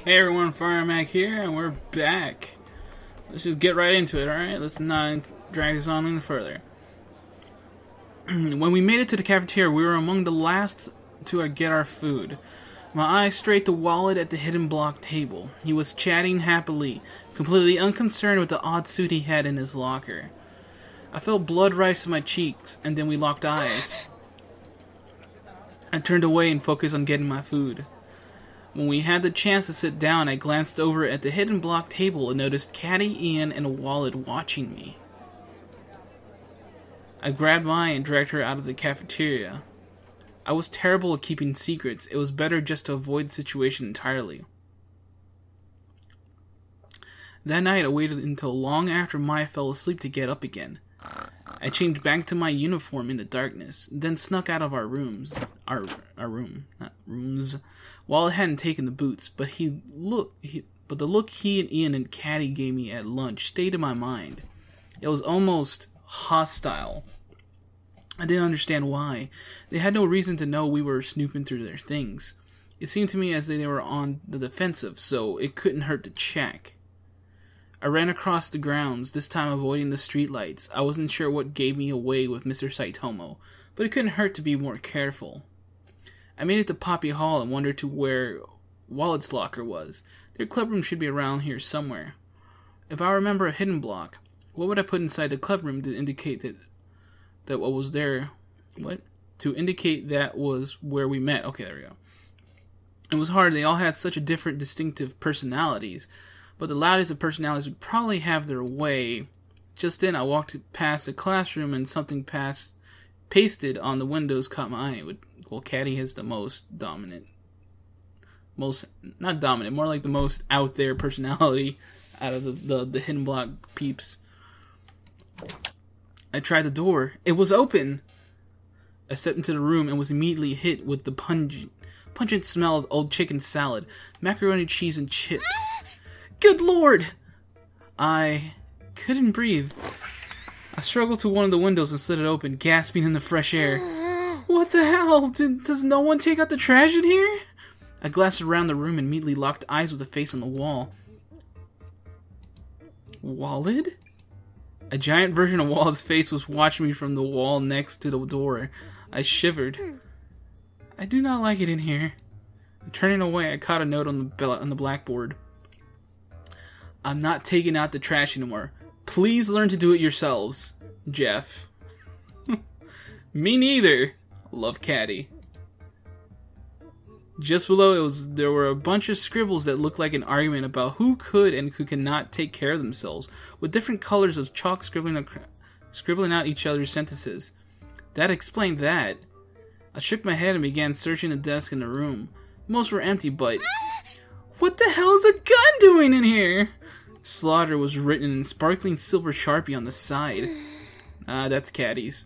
Hey everyone, Firemac here, and we're back. Let's just get right into it, alright? Let's not drag this on any further. When we made it to the cafeteria, we were among the last to get our food. My eyes strayed to Wallet at the hidden block table. He was chatting happily, completely unconcerned with the odd suit he had in his locker. I felt blood rise to my cheeks, and then we locked eyes. I turned away and focused on getting my food. When we had the chance to sit down, I glanced over at the hidden block table and noticed Caddy, Ian, and Wallet watching me. I grabbed Mai and dragged her out of the cafeteria. I was terrible at keeping secrets. It was better just to avoid the situation entirely. That night, I waited until long after Mai fell asleep to get up again. I changed back to my uniform in the darkness, then snuck out of our rooms. Our room, not rooms. Wallet hadn't taken the boots, but the look he and Ian and Caddy gave me at lunch stayed in my mind. It was almost hostile. I didn't understand why. They had no reason to know we were snooping through their things. It seemed to me as though they were on the defensive, so it couldn't hurt to check. I ran across the grounds, this time avoiding the streetlights. I wasn't sure what gave me away with Mr. Saitomo, but it couldn't hurt to be more careful. I made it to Poppy Hall and wondered to where Wallet's locker was. Their clubroom should be around here somewhere. If I remember a hidden block, what would I put inside the clubroom to indicate that what was there? What? To indicate that was where we met. Okay, there we go. It was hard. They all had such a different, distinctive personalities. But the loudest of personalities would probably have their way. Just then, I walked past the classroom and something pasted on the windows caught my eye. Well, Caddy has the most dominant. Not dominant, more like the most out there personality out of the hidden block peeps. I tried the door. It was open! I stepped into the room and was immediately hit with the pungent smell of old chicken salad, macaroni cheese, and chips. Good Lord! I couldn't breathe. I struggled to one of the windows and slid it open, gasping in the fresh air. What the hell? Does no one take out the trash in here? I glanced around the room and immediately locked eyes with the face on the wall. Wallet? A giant version of Wallet's face was watching me from the wall next to the door. I shivered. I do not like it in here. Turning away, I caught a note on the blackboard. I'm not taking out the trash anymore. Please learn to do it yourselves. Jeff. Me neither. Love, Caddy. Just below there were a bunch of scribbles that looked like an argument about who could and who could not take care of themselves, with different colors of chalk scribbling out each other's sentences. That explained that. I shook my head and began searching the desk in the room. Most were empty, but... What the hell is a gun doing in here? Slaughter was written in sparkling silver Sharpie on the side. That's Caddy's.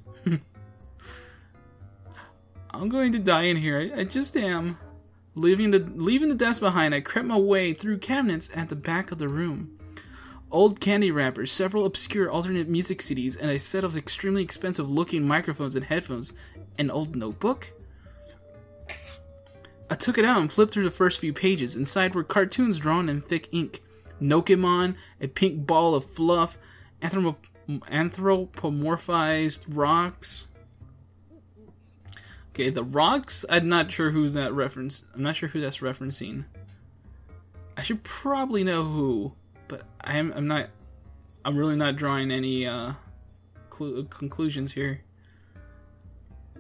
I'm going to die in here. I just am. Leaving the desk behind, I crept my way through cabinets at the back of the room. Old candy wrappers, several obscure alternate music CDs, and a set of extremely expensive looking microphones and headphones. An old notebook? I took it out and flipped through the first few pages. Inside were cartoons drawn in thick ink. Nokemon, a pink ball of fluff, anthropomorphized rocks. Okay, the rocks, I'm not sure who's that reference. I'm not sure who that's referencing. I should probably know who, but I'm really not drawing any conclusions here.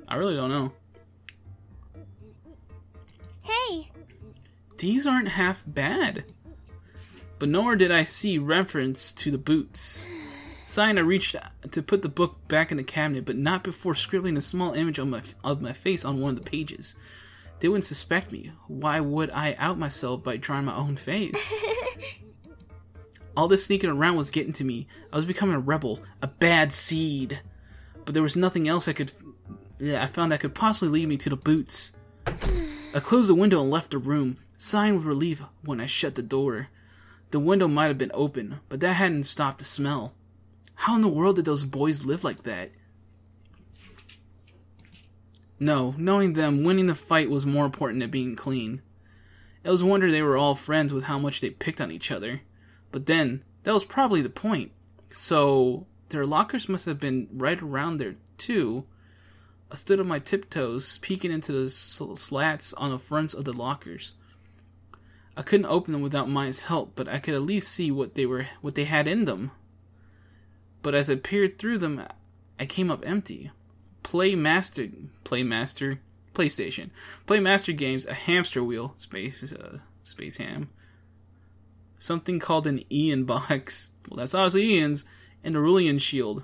I really don't know. Hey! These aren't half bad. But nowhere did I see reference to the boots. Sighing, I reached to put the book back in the cabinet, but not before scribbling a small image of my face on one of the pages. They wouldn't suspect me. Why would I out myself by drawing my own face? All this sneaking around was getting to me. I was becoming a rebel, a bad seed. But there was nothing else I found that could possibly lead me to the boots. I closed the window and left the room, sighing with relief when I shut the door. The window might have been open, but that hadn't stopped the smell. How in the world did those boys live like that? No, knowing them, winning the fight was more important than being clean. It was a wonder they were all friends with how much they picked on each other. But then, that was probably the point. So, their lockers must have been right around there, too. I stood on my tiptoes, peeking into the slats on the fronts of the lockers. I couldn't open them without Maya's help, but I could at least see what they had in them. But as I peered through them, I came up empty. PlayStation. Playmaster games, a hamster wheel, space ham. Something called an Ian box. Well, that's obviously Ian's, and a Rulian shield.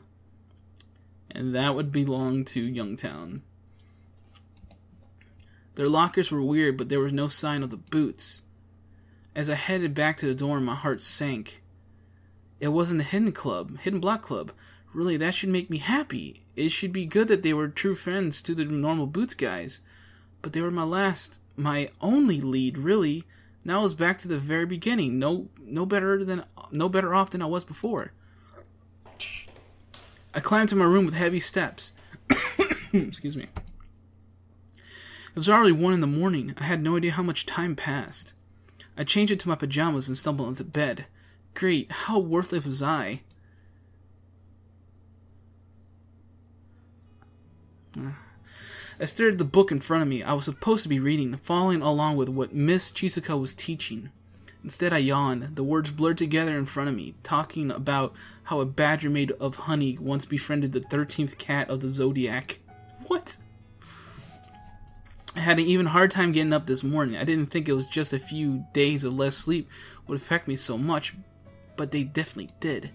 And that would belong to Youngtown. Their lockers were weird, but there was no sign of the boots. As I headed back to the dorm, my heart sank. It wasn't the Hidden Block Club. Really, that should make me happy. It should be good that they were true friends to the normal Boots guys. But they were my only lead, really. Now I was back to the very beginning. No better off than I was before. I climbed to my room with heavy steps. Excuse me. It was already 1 in the morning. I had no idea how much time passed. I changed into my pajamas and stumbled into bed. Great, how worthless was I? I stared at the book in front of me. I was supposed to be reading, following along with what Miss Chisuko was teaching. Instead, I yawned. The words blurred together in front of me, talking about how a badger made of honey once befriended the 13th cat of the zodiac. What? I had an even hard time getting up this morning. I didn't think it was just a few days of less sleep would affect me so much, but they definitely did.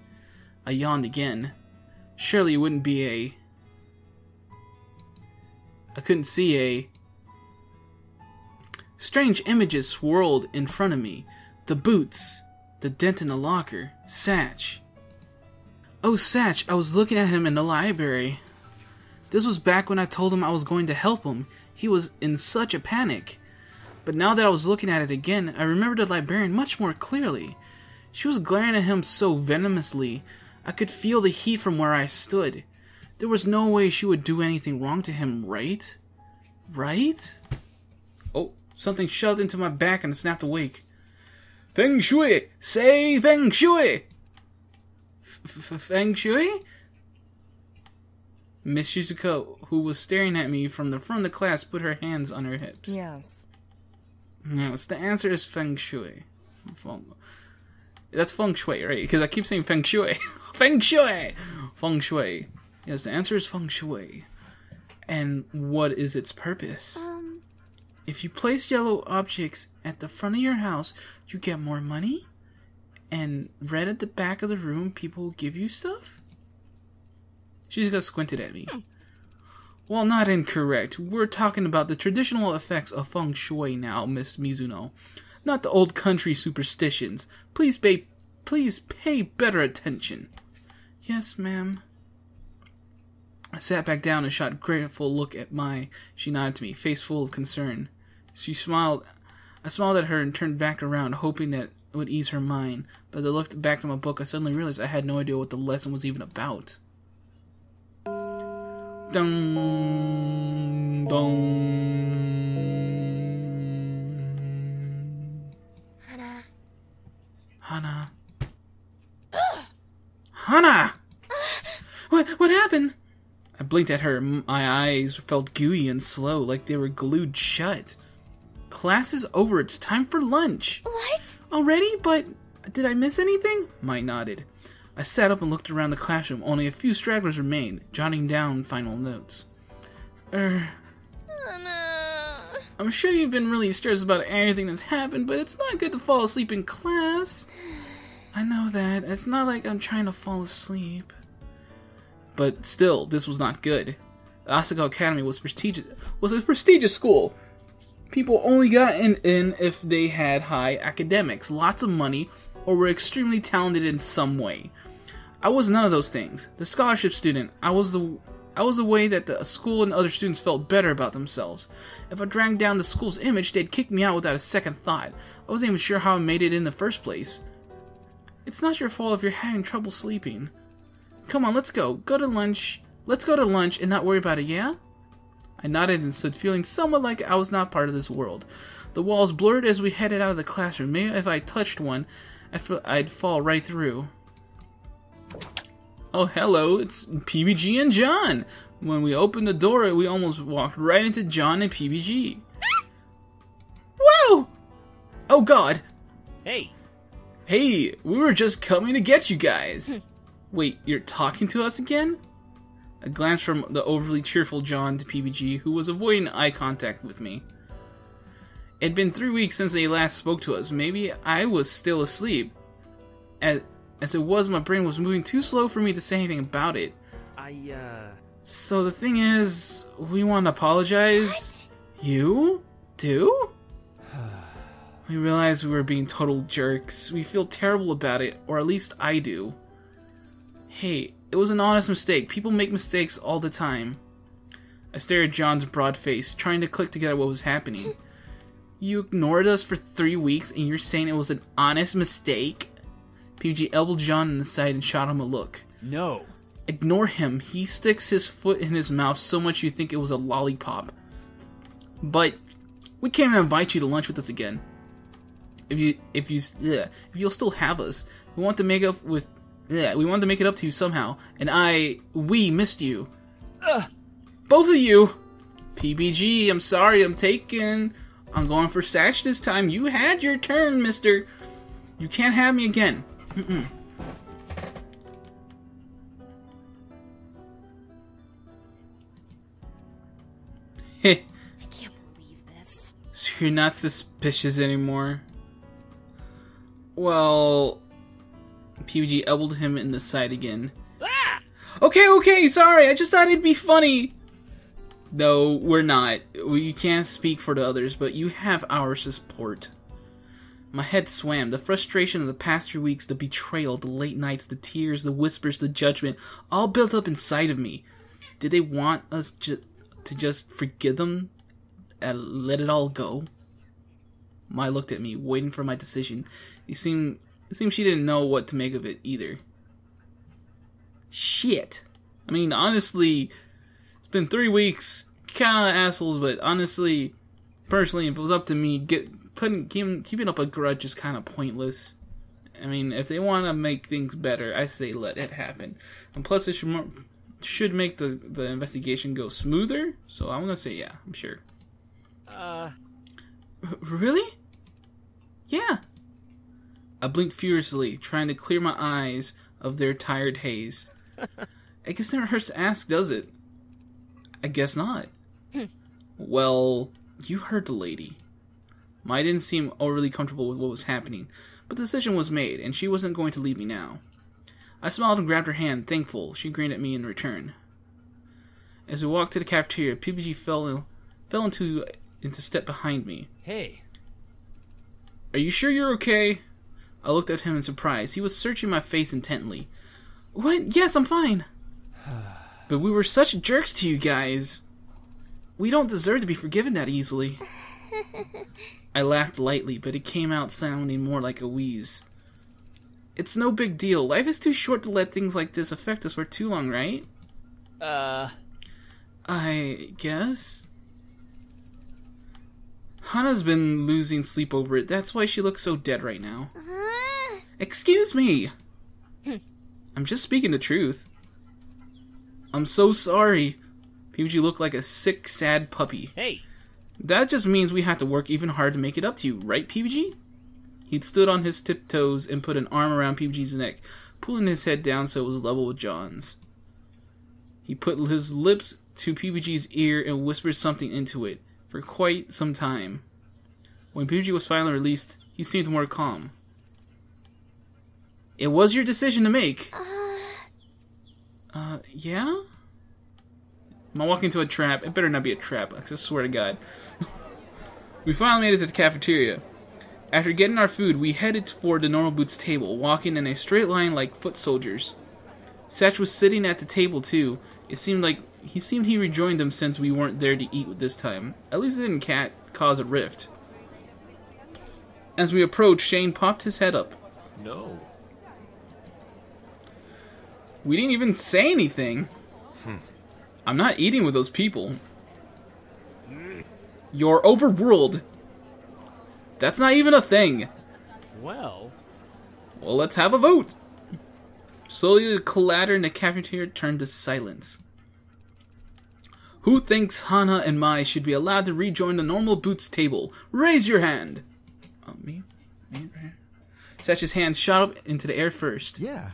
I yawned again. Surely it wouldn't be I couldn't see Strange images swirled in front of me. The boots, the dent in the locker, Satch. Oh, Satch, I was looking at him in the library. This was back when I told him I was going to help him. He was in such a panic. But now that I was looking at it again, I remembered the librarian much more clearly. She was glaring at him so venomously, I could feel the heat from where I stood. There was no way she would do anything wrong to him, right? Right? Oh, something shoved into my back and snapped awake. Feng Shui! Say Feng Shui! Feng Shui? Miss Shizuko, who was staring at me from the front of the class, put her hands on her hips. Yes. Yes, the answer is Feng Shui. That's Feng Shui, right? Because I keep saying Feng Shui. Feng Shui! Feng Shui. Yes, the answer is Feng Shui. And what is its purpose? If you place yellow objects at the front of your house, you get more money? And red at the back of the room, people will give you stuff? She's got squinted at me. Well, not incorrect. We're talking about the traditional effects of Feng Shui now, Miss Mizuno. Not the old country superstitions. Please pay better attention. Yes, ma'am. I sat back down and shot a grateful look at She nodded to me, face full of concern. She smiled. I smiled at her and turned back around, hoping that it would ease her mind. But as I looked back at my book, I suddenly realized I had no idea what the lesson was even about. Dun, dun. Hana. Hana! What happened? I blinked at her. My eyes felt gooey and slow, like they were glued shut. Class is over. It's time for lunch. What? Already? But did I miss anything? Mai nodded. I sat up and looked around the classroom. Only a few stragglers remained, jotting down final notes. Oh, no. I'm sure you've been really stressed about everything that's happened, but it's not good to fall asleep in class. I know that. It's not like I'm trying to fall asleep. But still, this was not good. The Asagao Academy was a prestigious school. People only got in if they had high academics, lots of money, or were extremely talented in some way. I was none of those things. The scholarship student, I was the way that the school and other students felt better about themselves. If I dragged down the school's image, they'd kick me out without a second thought. I wasn't even sure how I made it in the first place. It's not your fault if you're having trouble sleeping. Come on, let's go. Go to lunch. Let's go to lunch and not worry about it, yeah? I nodded and stood, feeling somewhat like I was not part of this world. The walls blurred as we headed out of the classroom. Maybe if I touched one, I'd fall right through. Oh, hello, it's PBG and John. When we opened the door, we almost walked right into John and PBG. Whoa! Oh, God. Hey. Hey, we were just coming to get you guys. Wait, you're talking to us again? A glance from the overly cheerful John to PBG, who was avoiding eye contact with me. It'd been 3 weeks since they last spoke to us. Maybe I was still asleep. As it was, my brain was moving too slow for me to say anything about it. So the thing is, we want to apologize. What? You? Do? We realized we were being total jerks. We feel terrible about it, or at least I do. Hey, it was an honest mistake. People make mistakes all the time. I stared at John's broad face, trying to click together what was happening. You ignored us for 3 weeks, and you're saying it was an honest mistake? PBG elbowed John in the side and shot him a look. No. Ignore him. He sticks his foot in his mouth so much you think it was a lollipop. But we can't invite you to lunch with us again. If you'll still have us, we want to make up with. We wanted to make it up to you somehow, and we missed you. Both of you. PBG, I'm sorry, I'm going for Satch this time. You had your turn, mister. You can't have me again. I can't believe this. So you're not suspicious anymore? Well, PBG elbowed him in the side again. Ah! Okay, sorry, I just thought it'd be funny. No, we're not. We can't speak for the others, but you have our support. My head swam. The frustration of the past 3 weeks, the betrayal, the late nights, the tears, the whispers, the judgment, all built up inside of me. Did they want us to just forgive them and let it all go? Mai looked at me, waiting for my decision. It seemed she didn't know what to make of it either. Shit. I mean, honestly, it's been 3 weeks. Kinda assholes, but honestly, personally, if it was up to me, keeping up a grudge is kind of pointless. I mean, if they want to make things better, I say let it happen. And plus, it should make the investigation go smoother. So I'm gonna say yeah, I'm sure. Really? Yeah. I blinked furiously, trying to clear my eyes of their tired haze. I guess it never hurts to ask, does it? I guess not. Well, you heard the lady. Mai didn't seem overly comfortable with what was happening, but the decision was made, and she wasn't going to leave me now. I smiled and grabbed her hand, thankful. She grinned at me in return. As we walked to the cafeteria, PBG fell into step behind me. Hey. Are you sure you're okay? I looked at him in surprise. He was searching my face intently. What? Yes, I'm fine. But we were such jerks to you guys. We don't deserve to be forgiven that easily. I laughed lightly, but it came out sounding more like a wheeze. It's no big deal. Life is too short to let things like this affect us for too long, right? I guess. Hana's been losing sleep over it. That's why she looks so dead right now. Excuse me! I'm just speaking the truth. I'm so sorry. PBG looked like a sick, sad puppy. Hey! That just means we have to work even harder to make it up to you, right, PBG? He'd stood on his tiptoes and put an arm around PBG's neck, pulling his head down so it was level with John's. He put his lips to PBG's ear and whispered something into it for quite some time. When PBG was finally released, he seemed more calm. It was your decision to make. Yeah? Am I walking into a trap? It better not be a trap, I swear to God. We finally made it to the cafeteria. After getting our food, we headed for the normal boots table, walking in a straight line like foot soldiers. Satch was sitting at the table too. It seemed he rejoined them since we weren't there to eat this time. At least it didn't cause a rift. As we approached, Shane popped his head up. No. We didn't even say anything. I'm not eating with those people. You're overruled. That's not even a thing. Well, let's have a vote. Slowly, the clatter in the cafeteria turned to silence. Who thinks Hana and Mai should be allowed to rejoin the normal Boots table? Raise your hand. Me? Satch's hand shot up into the air first. Yeah.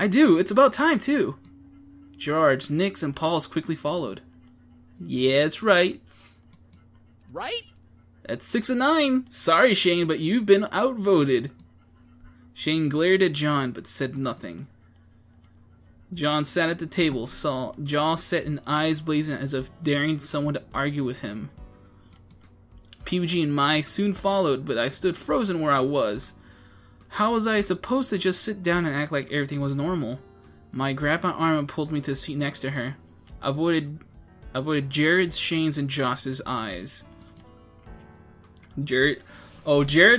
I do. It's about time, too. Gerard's, Nick's, and Paul's quickly followed. Yeah, that's right. right? That's 6 of 9. Sorry, Shane, but you've been outvoted. Shane glared at John, but said nothing. John sat at the table, jaw set and eyes blazing as if daring someone to argue with him. PUG and Mai soon followed, but I stood frozen where I was. How was I supposed to just sit down and act like everything was normal? Mai grabbed my arm and pulled me to the seat next to her. I avoided Jared's, Shane's, and Josh's eyes. Jared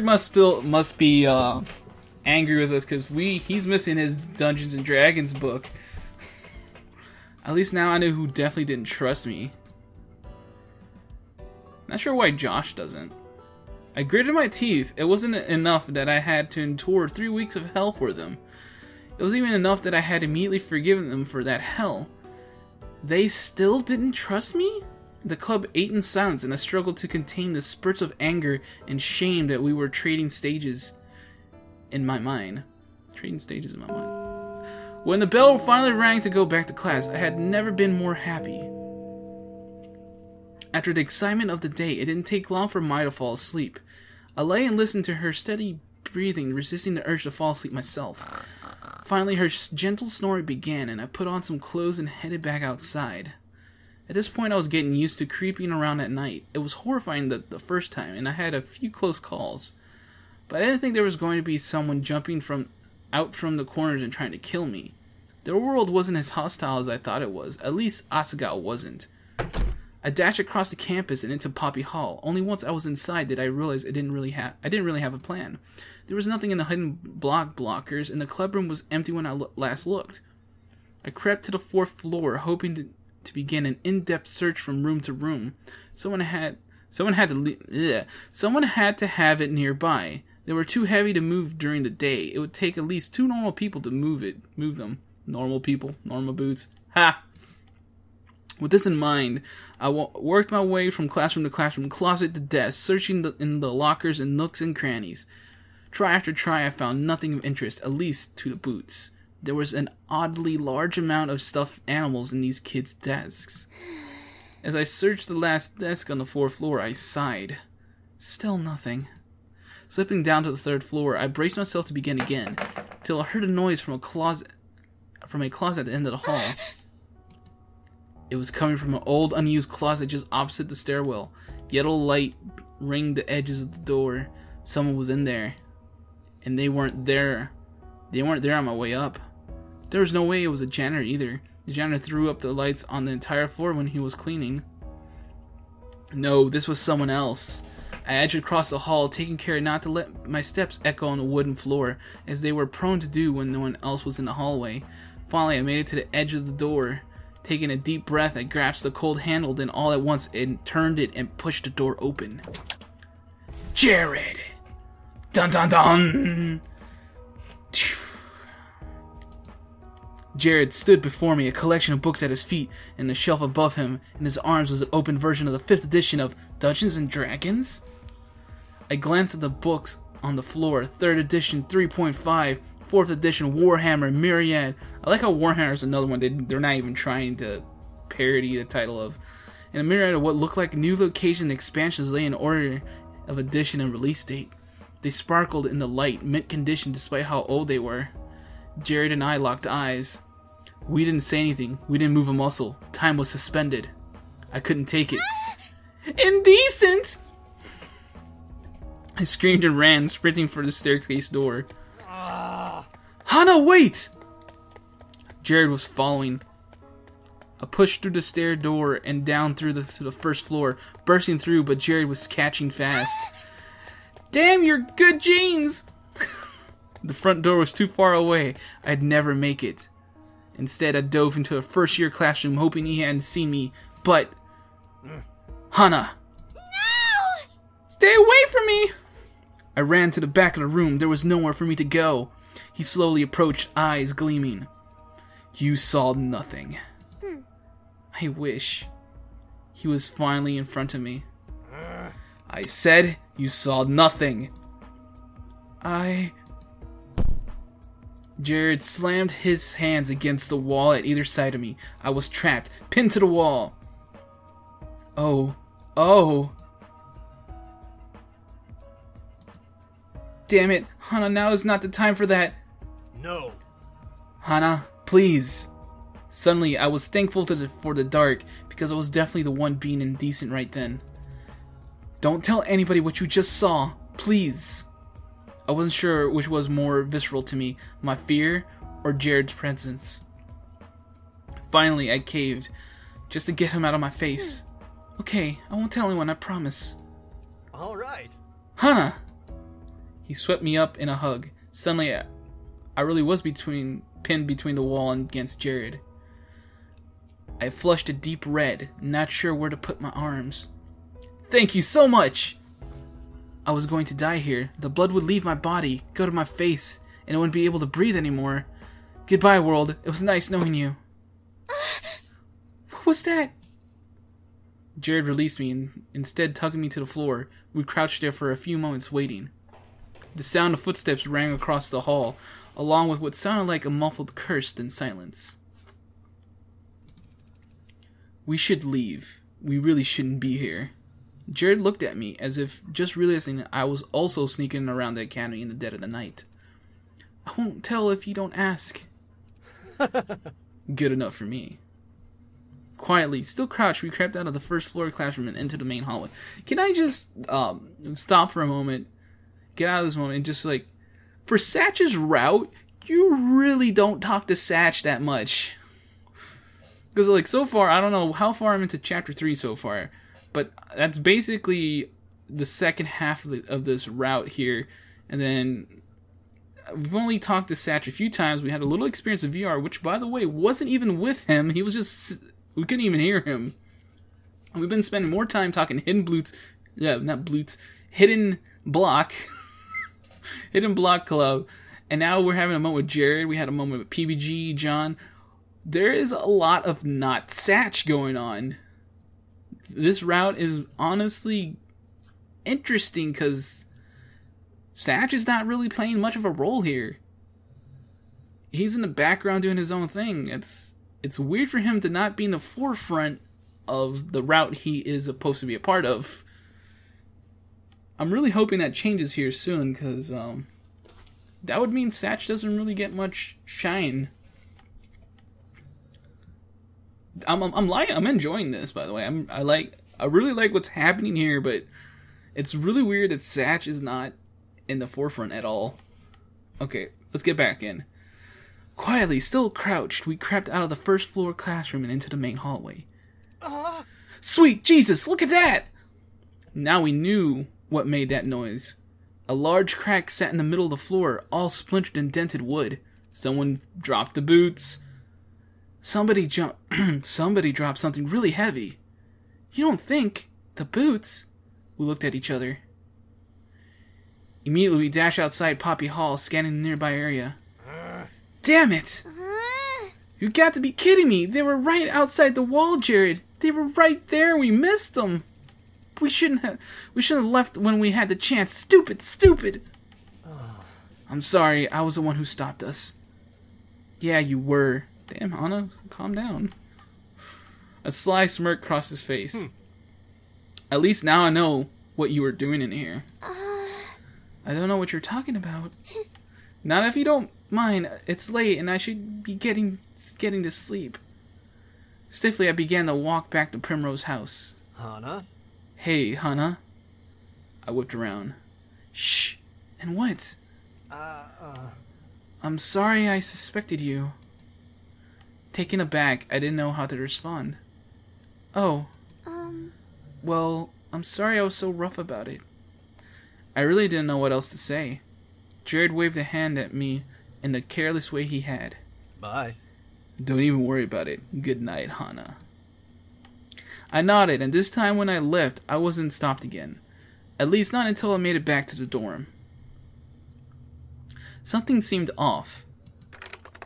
must be angry with us because he's missing his Dungeons and Dragons book. At least now I know who definitely didn't trust me. Not sure why Josh doesn't. I gritted my teeth. It wasn't enough that I had to endure 3 weeks of hell for them. It was even enough that I had immediately forgiven them for that hell. They still didn't trust me? The club ate in silence, and I struggled to contain the spurts of anger and shame that we were trading stages in my mind. When the bell finally rang to go back to class, I had never been more happy. After the excitement of the day, it didn't take long for Mai to fall asleep. I lay and listened to her steady breathing, resisting the urge to fall asleep myself. Finally, her gentle snoring began, and I put on some clothes and headed back outside. At this point, I was getting used to creeping around at night. It was horrifying the first time, and I had a few close calls. But I didn't think there was going to be someone jumping out from the corners and trying to kill me. The world wasn't as hostile as I thought it was. At least Asagao wasn't. I dashed across the campus and into Poppy Hall. Only once I was inside did I realize I didn't really have a plan. There was nothing in the hidden blockers, and the club room was empty when I last looked. I crept to the 4th floor, hoping to begin an in-depth search from room to room. Someone had to have it nearby. They were too heavy to move during the day. It would take at least 2 normal people to move them. Normal people, normal boots. Ha! With this in mind, I worked my way from classroom to classroom, closet to desk, searching in the lockers and nooks and crannies. Try after try, I found nothing of interest, at least to the boots. There was an oddly large amount of stuffed animals in these kids' desks. As I searched the last desk on the 4th floor, I sighed. Still nothing. Slipping down to the 3rd floor, I braced myself to begin again, till I heard a noise from a closet at the end of the hall. It was coming from an old, unused closet just opposite the stairwell. Yellow light ringed the edges of the door. Someone was in there. And they weren't there. They weren't there on my way up. There was no way it was a janitor either. The janitor threw up the lights on the entire floor when he was cleaning. No, this was someone else. I edged across the hall, taking care not to let my steps echo on the wooden floor, as they were prone to do when no one else was in the hallway. Finally, I made it to the edge of the door. Taking a deep breath, I grasped the cold handle, then all at once it turned it and pushed the door open. Jared! Dun dun dun! Jared stood before me, a collection of books at his feet, and the shelf above him. In his arms was an open version of the 5th edition of Dungeons and Dragons. I glanced at the books on the floor. 3rd edition 3.5, 4th edition Warhammer, Myriad. I like how Warhammer is another one they're not even trying to parody the title of. And a myriad of what looked like new location expansions lay in order of edition and release date. They sparkled in the light, mint condition despite how old they were. Jared and I locked eyes. We didn't say anything. We didn't move a muscle. Time was suspended. I couldn't take it. Indecent! I screamed and ran, sprinting for the staircase door. Hana, wait! Jared was following. I pushed through the stair door and down to the 1st floor, bursting through, but Jared was catching fast. Damn your good genes! The front door was too far away. I'd never make it. Instead, I dove into a 1st-year classroom, hoping he hadn't seen me, but... Hana! No! Stay away from me! I ran to the back of the room. There was nowhere for me to go. He slowly approached, eyes gleaming. You saw nothing. I wish. He was finally in front of me. I said you saw nothing. Jared slammed his hands against the wall at either side of me. I was trapped, pinned to the wall. Oh. Damn it, Hana, now is not the time for that. No. Hana, please. Suddenly, I was thankful for the dark, because I was definitely the one being indecent right then. Don't tell anybody what you just saw, please. I wasn't sure which was more visceral to me, my fear or Jared's presence. Finally, I caved, just to get him out of my face. Okay, I won't tell anyone, I promise. All right. Hana! He swept me up in a hug. Suddenly, I really was pinned between the wall and against Jared. I flushed a deep red, not sure where to put my arms. Thank you so much! I was going to die here. The blood would leave my body, go to my face, and I wouldn't be able to breathe anymore. Goodbye, world. It was nice knowing you. What was that? Jared released me and instead tugging me to the floor. We crouched there for a few moments waiting. The sound of footsteps rang across the hall, along with what sounded like a muffled curse in silence. We should leave. We really shouldn't be here. Jared looked at me as if just realizing that I was also sneaking around the academy in the dead of the night. I won't tell if you don't ask. Good enough for me. Quietly, still crouched, we crept out of the first floor classroom and into the main hallway. Can I just stop for a moment, get out of this moment, and just like, for Satch's route, you really don't talk to Satch that much. Because like so far, I don't know how far I'm into chapter 3 so far, but that's basically the second half of this route here, and then we've only talked to Satch a few times. We had a little experience of VR, which by the way wasn't even with him. He was just, we couldn't even hear him. We've been spending more time talking hidden block, hidden block club, and now we're having a moment with Jared. We had a moment with PBG, John. There is a lot of not Satch going on. This route is honestly interesting because Satch is not really playing much of a role here. He's in the background doing his own thing. It's weird for him to not be in the forefront of the route he is supposed to be a part of. I'm really hoping that changes here soon, because that would mean Satch doesn't really get much shine. I'm enjoying this, by the way. I really like what's happening here, but it's really weird that Satch is not in the forefront at all. Okay, let's get back in. Quietly, still crouched, we crept out of the first floor classroom and into the main hallway. Sweet Jesus, look at that! Now we knew what made that noise. A large crack sat in the middle of the floor, all splintered and dented wood. Someone dropped the boots. Somebody dropped something really heavy. You don't think? The boots? We looked at each other. Immediately we dashed outside Poppy Hall, scanning the nearby area. Damn it! You got to be kidding me! They were right outside the wall, Jared! They were right there, we missed them! We shouldn't have left when we had the chance. Stupid! I'm sorry, I was the one who stopped us. Yeah, you were. Damn, Hana, calm down. A sly smirk crossed his face. At least now I know what you were doing in here. I don't know what you're talking about. Not if you don't mind. It's late and I should be getting to sleep. Stiffly, I began to walk back to Primrose's house. Hana? Hey, Hana. I whipped around. Shh. And what? I'm sorry I suspected you. Taken aback, I didn't know how to respond. Oh. Well, I'm sorry I was so rough about it. I really didn't know what else to say. Jared waved a hand at me in the careless way he had. Bye. Don't even worry about it. Good night, Hana. I nodded, and this time when I left, I wasn't stopped again. At least not until I made it back to the dorm. Something seemed off.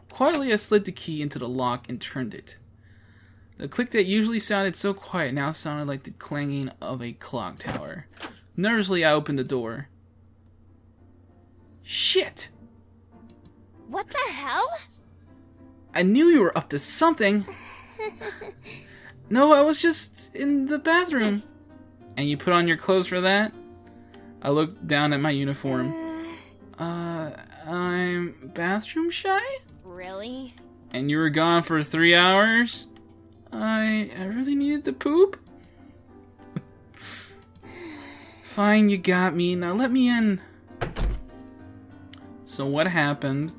Quietly, I slid the key into the lock and turned it. The click that usually sounded so quiet now sounded like the clanging of a clock tower. Nervously, I opened the door. Shit! What the hell? I knew you were up to something. No, I was just in the bathroom. And you put on your clothes for that? I looked down at my uniform. I'm bathroom shy? Really? And you were gone for 3 hours? I really needed to poop? Fine, you got me. Now let me in. So what happened?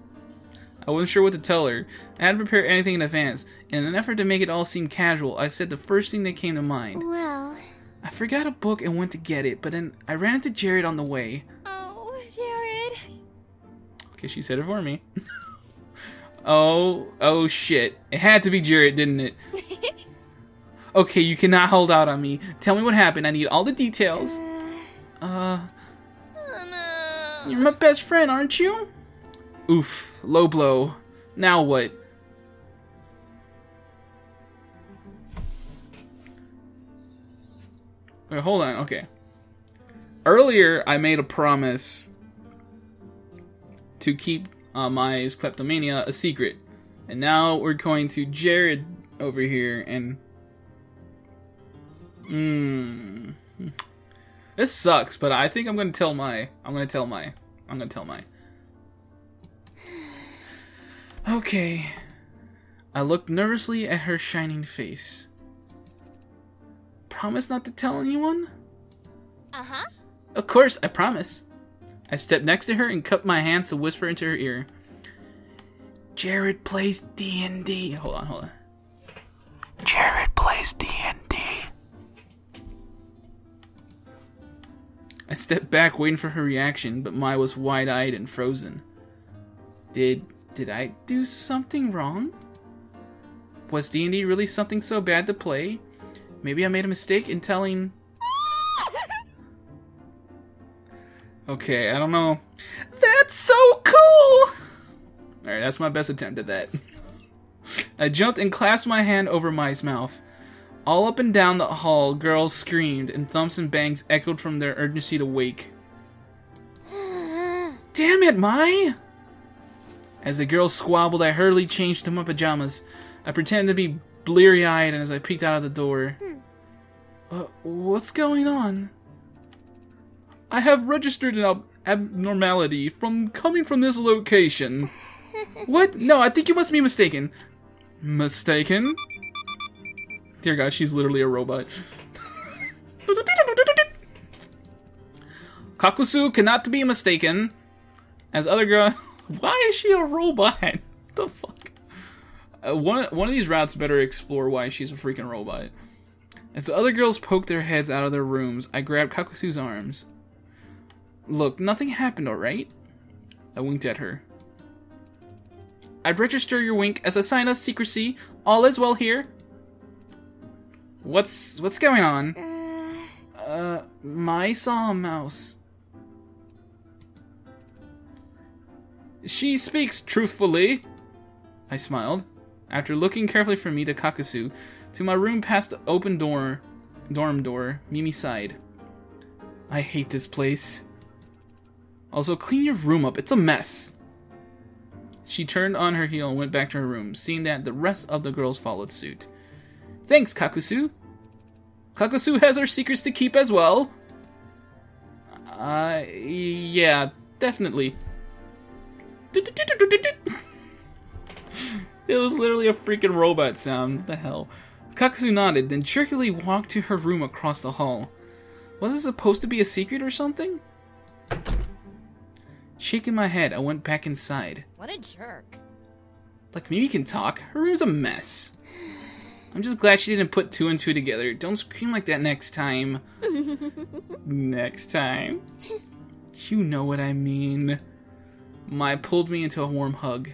I wasn't sure what to tell her. I hadn't prepared anything in advance. In an effort to make it all seem casual, I said the first thing that came to mind. Well... I forgot a book and went to get it, but then I ran into Jared on the way. Oh, Jared. Okay, she said it for me. Oh shit. It had to be Jared, didn't it? Okay, you cannot hold out on me. Tell me what happened. I need all the details. Oh no. You're my best friend, aren't you? Oof, low blow. Now what? Wait, hold on, okay. Earlier, I made a promise to keep my kleptomania a secret. And now we're going to Jared over here and... This sucks, but I think I'm gonna tell my... Okay. I looked nervously at her shining face. Promise not to tell anyone? Uh-huh. Of course, I promise. I stepped next to her and cupped my hands to whisper into her ear. Jared plays D&D. Hold on. Jared plays D&D. I stepped back waiting for her reaction, but Mai was wide-eyed and frozen. Did I do something wrong? Was D&D really something so bad to play? Maybe I made a mistake in telling... Okay, I don't know. That's so cool! Alright, that's my best attempt at that. I jumped and clasped my hand over Mai's mouth. All up and down the hall, girls screamed, and thumps and bangs echoed from their urgency to wake. Damn it, Mai! As the girls squabbled, I hurriedly changed to my pajamas. I pretended to be bleary-eyed as I peeked out of the door. What's going on? I have registered an abnormality from coming from this location. What? No, I think you must be mistaken. Mistaken? Dear God, she's literally a robot. Kakusu cannot be mistaken. As other girl... Why is she a robot? What the fuck? One of these routes better explore why she's a freaking robot. As the other girls poked their heads out of their rooms, I grabbed Kakusu's arms. Look, nothing happened, alright? I winked at her. I'd register your wink as a sign of secrecy. All is well here. What's going on? Mai saw a mouse. She speaks truthfully. I smiled. After looking carefully from me to Kakusu, to my room past the open dorm door, Mimi sighed. I hate this place. Also, clean your room up. It's a mess. She turned on her heel and went back to her room, seeing that the rest of the girls followed suit. Thanks, Kakusu. Kakusu has her secrets to keep as well. Yeah, definitely. It was literally a freaking robot sound. What the hell? Kakusu nodded, then jerkily walked to her room across the hall. Was it supposed to be a secret or something? Shaking my head, I went back inside. What a jerk. Like, Mimi can talk. Her room's a mess. I'm just glad she didn't put 2 and 2 together. Don't scream like that next time. Next time. You know what I mean. Mai pulled me into a warm hug.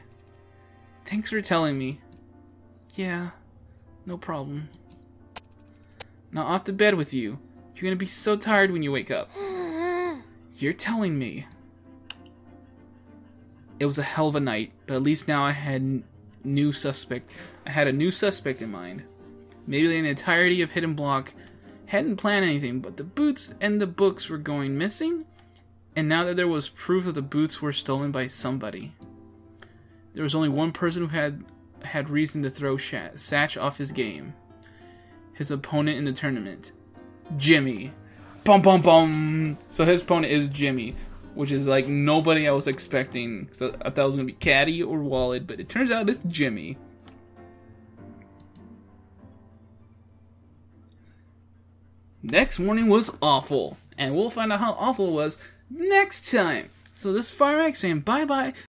Thanks for telling me. Yeah, no problem. Now off to bed with you. You're gonna be so tired when you wake up. You're telling me. It was a hell of a night, but at least now I had a new suspect in mind. Maybe the entirety of Hidden Block hadn't planned anything, but the boots and the books were going missing, and now that there was proof that the boots were stolen by somebody. There was only one person who had reason to throw Satch off his game. His opponent in the tournament. Jimmy. Bum bum bum! So his opponent is Jimmy, which is like nobody I was expecting. So I thought it was going to be Caddy or Wallet, but it turns out it's Jimmy. Next morning was awful, and we'll find out how awful it was next time. So this is Firemac saying bye-bye.